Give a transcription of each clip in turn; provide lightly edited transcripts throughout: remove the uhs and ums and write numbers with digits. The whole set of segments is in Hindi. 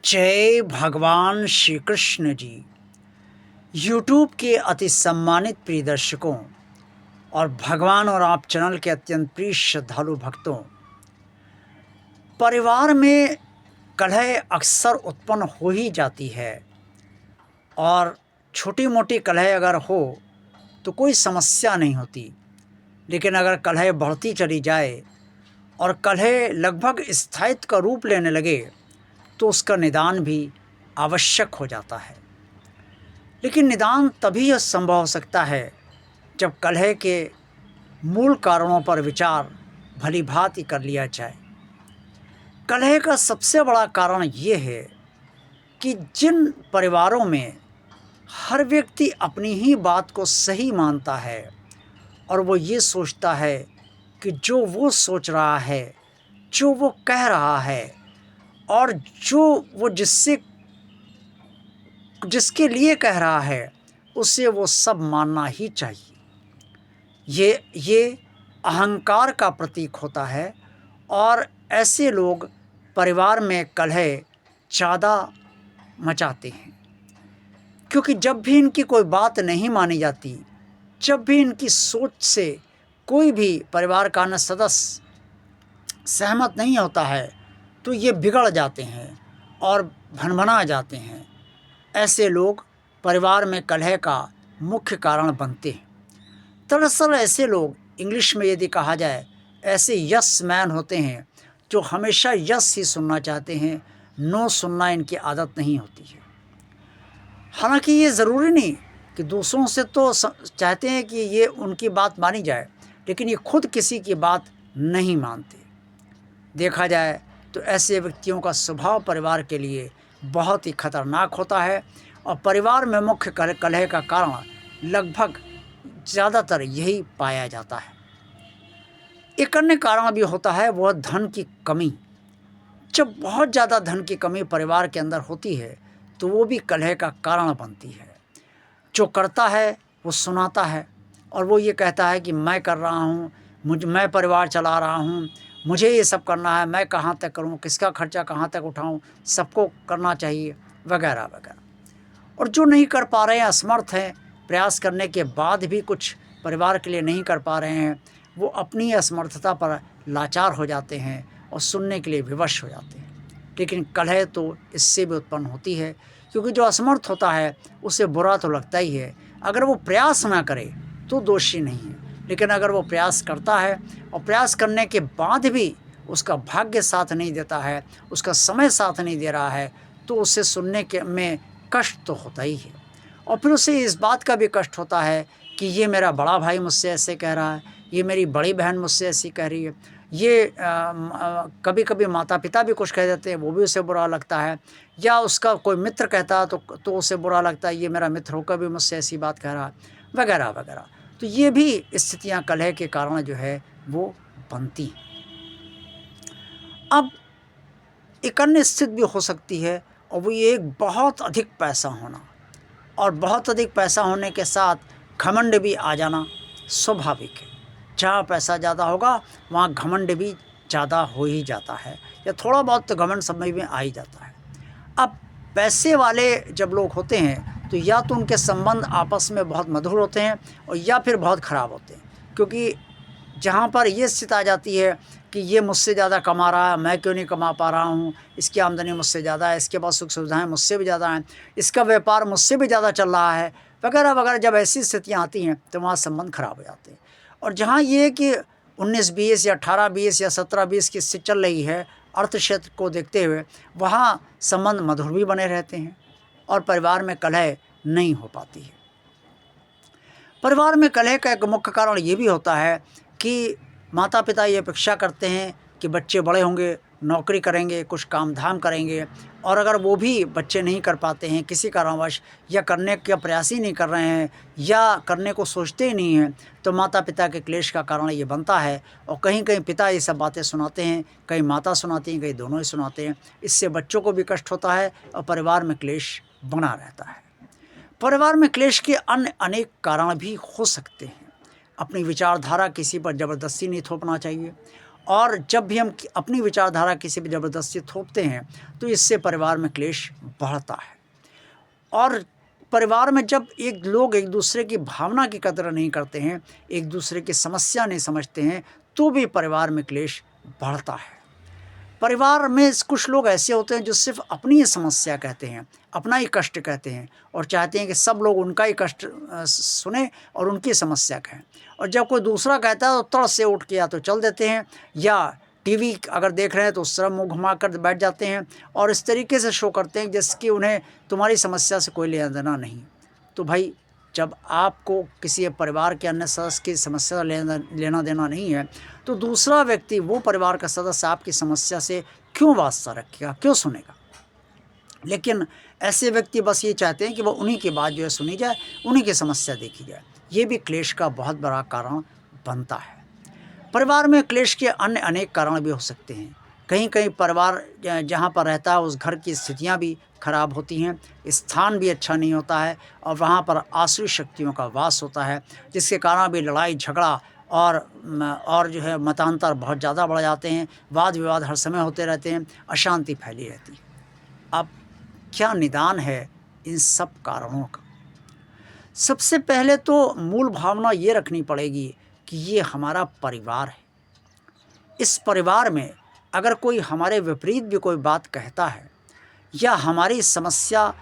जय भगवान श्री कृष्ण जी। यूट्यूब के अति सम्मानित प्रिय दर्शकों और भगवान और आप चैनल के अत्यंत प्रिय श्रद्धालु भक्तों, परिवार में कलह अक्सर उत्पन्न हो ही जाती है और छोटी मोटी कलह अगर हो तो कोई समस्या नहीं होती, लेकिन अगर कलह बढ़ती चली जाए और कलह लगभग स्थायित्व का रूप लेने लगे तो उसका निदान भी आवश्यक हो जाता है। लेकिन निदान तभी संभव हो सकता है जब कलह के मूल कारणों पर विचार भली भांति कर लिया जाए। कलह का सबसे बड़ा कारण ये है कि जिन परिवारों में हर व्यक्ति अपनी ही बात को सही मानता है और वो ये सोचता है कि जो वो सोच रहा है, जो वो कह रहा है और जो वो जिसके लिए कह रहा है उसे वो सब मानना ही चाहिए। ये अहंकार का प्रतीक होता है और ऐसे लोग परिवार में कलह ज़्यादा मचाते हैं, क्योंकि जब भी इनकी कोई बात नहीं मानी जाती, जब भी इनकी सोच से कोई भी परिवार का अन्य सदस्य सहमत नहीं होता है तो ये बिगड़ जाते हैं और भनभना जाते हैं। ऐसे लोग परिवार में कलह का मुख्य कारण बनते हैं। दरअसल ऐसे लोग, इंग्लिश में यदि कहा जाए, ऐसे यस मैन होते हैं जो हमेशा यस ही सुनना चाहते हैं, नो सुनना इनकी आदत नहीं होती है। हालांकि ये ज़रूरी नहीं कि दूसरों से तो चाहते हैं कि ये उनकी बात मानी जाए, लेकिन ये खुद किसी की बात नहीं मानते। देखा जाए तो ऐसे व्यक्तियों का स्वभाव परिवार के लिए बहुत ही खतरनाक होता है और परिवार में मुख्य कलह का कारण लगभग ज़्यादातर यही पाया जाता है। एक अन्य कारण भी होता है, वह धन की कमी। जब बहुत ज़्यादा धन की कमी परिवार के अंदर होती है तो वो भी कलह का कारण बनती है। जो करता है वो सुनाता है और वो ये कहता है कि मैं कर रहा हूँ, मैं परिवार चला रहा हूँ, मुझे ये सब करना है, मैं कहाँ तक करूँ, किसका खर्चा कहाँ तक उठाऊँ, सबको करना चाहिए, वगैरह वगैरह। और जो नहीं कर पा रहे हैं, असमर्थ हैं, प्रयास करने के बाद भी कुछ परिवार के लिए नहीं कर पा रहे हैं, वो अपनी असमर्थता पर लाचार हो जाते हैं और सुनने के लिए विवश हो जाते हैं। लेकिन कलह तो इससे भी उत्पन्न होती है, क्योंकि जो असमर्थ होता है उसे बुरा तो लगता ही है। अगर वो प्रयास ना करे तो दोषी नहीं है, लेकिन अगर वो प्रयास करता है और प्रयास करने के बाद भी उसका भाग्य साथ नहीं देता है, उसका समय साथ नहीं दे रहा है, तो उसे सुनने के में कष्ट तो होता ही है। और फिर उसे इस बात का भी कष्ट होता है कि ये मेरा बड़ा भाई मुझसे ऐसे कह रहा है, ये मेरी बड़ी बहन मुझसे ऐसी कह रही है, ये कभी कभी माता पिता भी कुछ कह देते हैं, वो भी उसे बुरा लगता है, या उसका कोई मित्र कहता है तो उसे बुरा लगता है, ये मेरा मित्र होकर भी मुझसे ऐसी बात कह रहा है, वगैरह वगैरह। तो ये भी स्थितियाँ कलह के कारण जो है वो बनती हैं। अब एक अन्य स्थिति भी हो सकती है और वो ये एक बहुत अधिक पैसा होना, और बहुत अधिक पैसा होने के साथ घमंड भी आ जाना स्वाभाविक है। जहाँ पैसा ज़्यादा होगा वहाँ घमंड भी ज़्यादा हो ही जाता है, या थोड़ा बहुत तो घमंड समझ में आ ही जाता है। अब पैसे वाले जब लोग होते हैं तो या तो उनके संबंध आपस में बहुत मधुर होते हैं और या फिर बहुत ख़राब होते हैं, क्योंकि जहाँ पर ये स्थिति आ जाती है कि ये मुझसे ज़्यादा कमा रहा है, मैं क्यों नहीं कमा पा रहा हूँ, इसकी आमदनी मुझसे ज़्यादा है, इसके पास सुख सुविधाएँ मुझसे भी ज़्यादा हैं, इसका व्यापार मुझसे भी ज़्यादा चल रहा है, वगैरह वगैरह। जब ऐसी स्थितियाँ आती हैं तो वहाँ संबंध खराब हो जाते हैं। और जहाँ ये कि 19-20 या 18-20 या 17-20 की स्थिति चल रही है अर्थ क्षेत्र को देखते हुए, वहाँ संबंध मधुर भी बने रहते हैं और परिवार में कलह नहीं हो पाती है। परिवार में कलह का एक मुख्य कारण ये भी होता है कि माता पिता ये अपेक्षा करते हैं कि बच्चे बड़े होंगे, नौकरी करेंगे, कुछ काम धाम करेंगे, और अगर वो भी बच्चे नहीं कर पाते हैं किसी कारणवश, या करने का प्रयास ही नहीं कर रहे हैं, या करने को सोचते ही नहीं हैं, तो माता पिता के क्लेश का कारण ये बनता है। और कहीं कहीं पिता ये सब बातें सुनाते हैं, कहीं माता सुनाती हैं, कहीं दोनों ही सुनाते हैं। इससे बच्चों को भी कष्ट होता है और परिवार में क्लेश बना रहता है। परिवार में क्लेश के अन्य अनेक कारण भी हो सकते हैं। अपनी विचारधारा किसी पर ज़बरदस्ती नहीं थोपना चाहिए, और जब भी हम अपनी विचारधारा किसी पर ज़बरदस्ती थोपते हैं तो इससे परिवार में क्लेश बढ़ता है। और परिवार में जब एक लोग एक दूसरे की भावना की कदर नहीं करते हैं, एक दूसरे की समस्या नहीं समझते हैं, तो भी परिवार में क्लेश बढ़ता है। परिवार में कुछ लोग ऐसे होते हैं जो सिर्फ अपनी ही समस्या कहते हैं, अपना ही कष्ट कहते हैं और चाहते हैं कि सब लोग उनका ही कष्ट सुने और उनकी समस्या कहें। और जब कोई दूसरा कहता है तो तड़ से उठ के या तो चल देते हैं या टीवी अगर देख रहे हैं तो उस तरह मुँह घुमा कर बैठ जाते हैं और इस तरीके से शो करते हैं जिसकी उन्हें तुम्हारी समस्या से कोई लेना देना नहीं। तो भाई, जब आपको किसी परिवार के अन्य सदस्य की समस्या लेना देना नहीं है तो दूसरा व्यक्ति, वो परिवार का सदस्य आपकी समस्या से क्यों वास्ता रखेगा, क्यों सुनेगा। लेकिन ऐसे व्यक्ति बस ये चाहते हैं कि वो उन्हीं की बात जो है सुनी जाए, उन्हीं की समस्या देखी जाए। ये भी क्लेश का बहुत बड़ा कारण बनता है। परिवार में क्लेश के अन्य अनेक कारण भी हो सकते हैं। कहीं कहीं परिवार जहाँ पर रहता है उस घर की स्थितियाँ भी खराब होती हैं, स्थान भी अच्छा नहीं होता है और वहाँ पर आसुरी शक्तियों का वास होता है, जिसके कारण भी लड़ाई झगड़ा और जो है मतांतर बहुत ज़्यादा बढ़ जाते हैं, वाद विवाद हर समय होते रहते हैं, अशांति फैली रहती है। अब क्या निदान है इन सब कारणों का? सबसे पहले तो मूल भावना ये रखनी पड़ेगी कि ये हमारा परिवार है। इस परिवार में अगर कोई हमारे विपरीत भी कोई बात कहता है या हमारी समस्या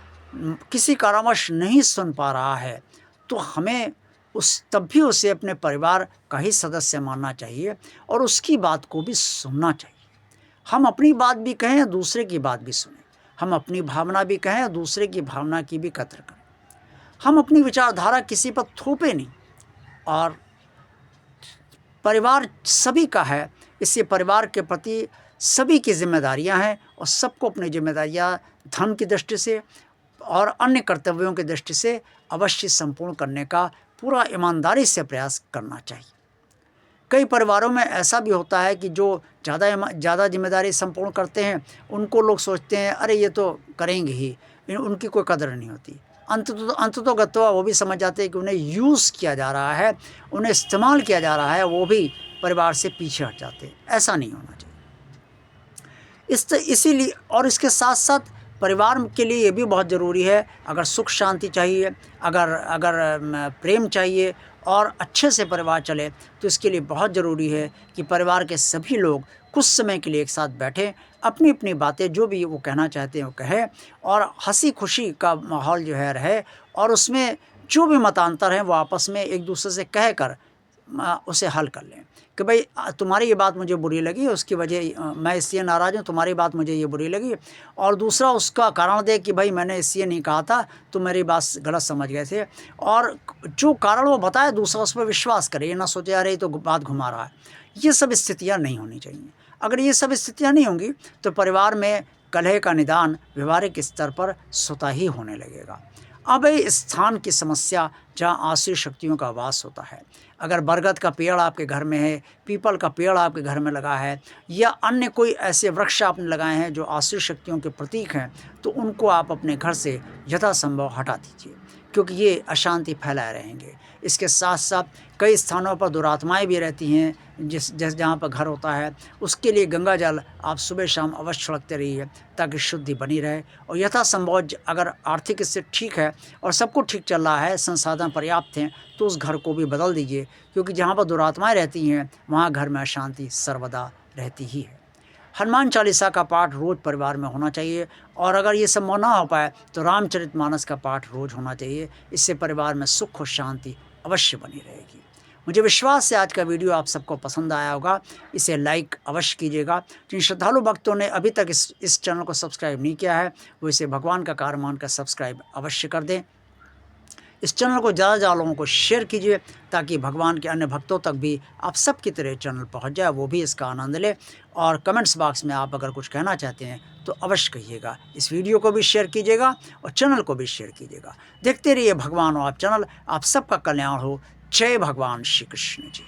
किसी कारणवश नहीं सुन पा रहा है तो हमें तब भी उसे अपने परिवार का ही सदस्य मानना चाहिए और उसकी बात को भी सुनना चाहिए। हम अपनी बात भी कहें, दूसरे की बात भी सुनें। हम अपनी भावना भी कहें, दूसरे की भावना की भी कदर करें। हम अपनी विचारधारा किसी पर थोपे नहीं। और परिवार सभी का है, इससे परिवार के प्रति सभी की जिम्मेदारियां हैं और सबको अपनी जिम्मेदारियां धर्म की दृष्टि से और अन्य कर्तव्यों की दृष्टि से अवश्य संपूर्ण करने का पूरा ईमानदारी से प्रयास करना चाहिए। कई परिवारों में ऐसा भी होता है कि जो ज़्यादा जिम्मेदारी संपूर्ण करते हैं उनको लोग सोचते हैं अरे ये तो करेंगे ही, उनकी कोई कदर नहीं होती। अंततः गत्वा वो भी समझ जाते हैं कि उन्हें यूज़ किया जा रहा है, उन्हें इस्तेमाल किया जा रहा है, वो भी परिवार से पीछे हट जाते हैं। ऐसा नहीं होना चाहिए। इसीलिए और इसके साथ साथ परिवार के लिए ये भी बहुत ज़रूरी है, अगर सुख शांति चाहिए, अगर प्रेम चाहिए और अच्छे से परिवार चले तो इसके लिए बहुत ज़रूरी है कि परिवार के सभी लोग कुछ समय के लिए एक साथ बैठें, अपनी अपनी बातें जो भी वो कहना चाहते हैं वो कहें और हंसी खुशी का माहौल जो है रहे और उसमें जो भी मतांतर हैं वो आपस में एक दूसरे से कह कर उसे हल कर लें कि भाई तुम्हारी ये बात मुझे बुरी लगी, उसकी वजह मैं इसलिए नाराज़ हूँ, तुम्हारी बात मुझे ये बुरी लगी, और दूसरा उसका कारण दे कि भाई मैंने इसलिए नहीं कहा था, तुम मेरी बात गलत समझ गए थे। और जो कारण वो बताए दूसरा उस पर विश्वास करे, ये ना सोचे यार ये तो बात घुमा रहा है। ये सब स्थितियाँ नहीं होनी चाहिए। अगर ये सब स्थितियाँ नहीं होंगी तो परिवार में कलह का निदान व्यवहारिक स्तर पर स्वतः ही होने लगेगा। अब स्थान की समस्या जहाँ आसुरी शक्तियों का वास होता है, अगर बरगद का पेड़ आपके घर में है, पीपल का पेड़ आपके घर में लगा है या अन्य कोई ऐसे वृक्ष आपने लगाए हैं जो आसुरी शक्तियों के प्रतीक हैं, तो उनको आप अपने घर से यथासंभव हटा दीजिए, क्योंकि ये अशांति फैलाए रहेंगे। इसके साथ साथ कई स्थानों पर दुरात्माएँ भी रहती हैं, जहाँ पर घर होता है उसके लिए गंगा जल आप सुबह शाम अवश्य छिड़कते रहिए ताकि शुद्धि बनी रहे। और यथासंभव अगर आर्थिक स्थिति ठीक है और सब कुछ ठीक चल रहा है, संसाधन पर्याप्त हैं, तो उस घर को भी बदल दीजिए, क्योंकि जहाँ पर दुरात्माएँ रहती हैं वहाँ घर में अशांति सर्वदा रहती ही है। हनुमान चालीसा का पाठ रोज़ परिवार में होना चाहिए और अगर ये संभव ना हो पाए तो रामचरितमानस का पाठ रोज़ होना चाहिए। इससे परिवार में सुख और शांति अवश्य बनी रहेगी। मुझे विश्वास है आज का वीडियो आप सबको पसंद आया होगा। इसे लाइक अवश्य कीजिएगा। जिन श्रद्धालु भक्तों ने अभी तक इस चैनल को सब्सक्राइब नहीं किया है वो इसे भगवान का कार्य मानकर सब्सक्राइब अवश्य कर दें। इस चैनल को ज़्यादा ज़्यादा लोगों को शेयर कीजिए ताकि भगवान के अन्य भक्तों तक भी आप सब की तरह चैनल पहुंच जाए, वो भी इसका आनंद ले। और कमेंट्स बॉक्स में आप अगर कुछ कहना चाहते हैं तो अवश्य कहिएगा। इस वीडियो को भी शेयर कीजिएगा और चैनल को भी शेयर कीजिएगा। देखते रहिए भगवान और आप चैनल। आप सबका कल्याण हो। जय भगवान श्री कृष्ण जी।